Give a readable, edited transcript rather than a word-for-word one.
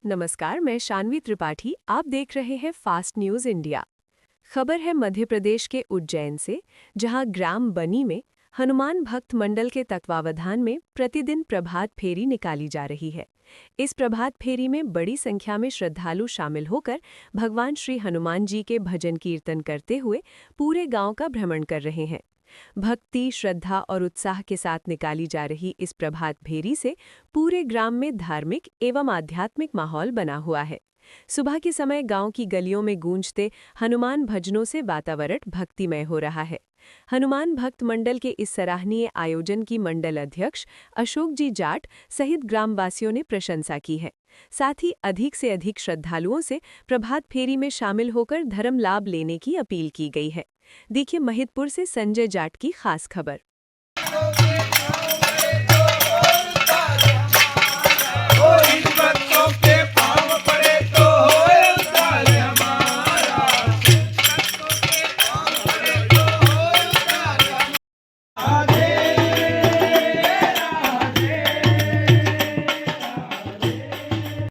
नमस्कार, मैं शान्वी त्रिपाठी। आप देख रहे हैं फास्ट न्यूज़ इंडिया। खबर है मध्य प्रदेश के उज्जैन से, जहां ग्राम बनी में हनुमान भक्त मंडल के तत्वावधान में प्रतिदिन प्रभात फेरी निकाली जा रही है। इस प्रभात फेरी में बड़ी संख्या में श्रद्धालु शामिल होकर भगवान श्री हनुमान जी के भजन कीर्तन करते हुए पूरे गांव का भ्रमण कर रहे हैं। भक्ति, श्रद्धा और उत्साह के साथ निकाली जा रही इस प्रभात फेरी से पूरे ग्राम में धार्मिक एवं आध्यात्मिक माहौल बना हुआ है। सुबह के समय गांव की गलियों में गूंजते हनुमान भजनों से वातावरण भक्तिमय हो रहा है। हनुमान भक्त मंडल के इस सराहनीय आयोजन की मंडल अध्यक्ष अशोक जी जाट सहित ग्रामवासियों ने प्रशंसा की है। साथ ही अधिक से अधिक श्रद्धालुओं से प्रभात फेरी में शामिल होकर धर्म लाभ लेने की अपील की गई है। देखिए महिदपुर से संजय जाट की खास खबर।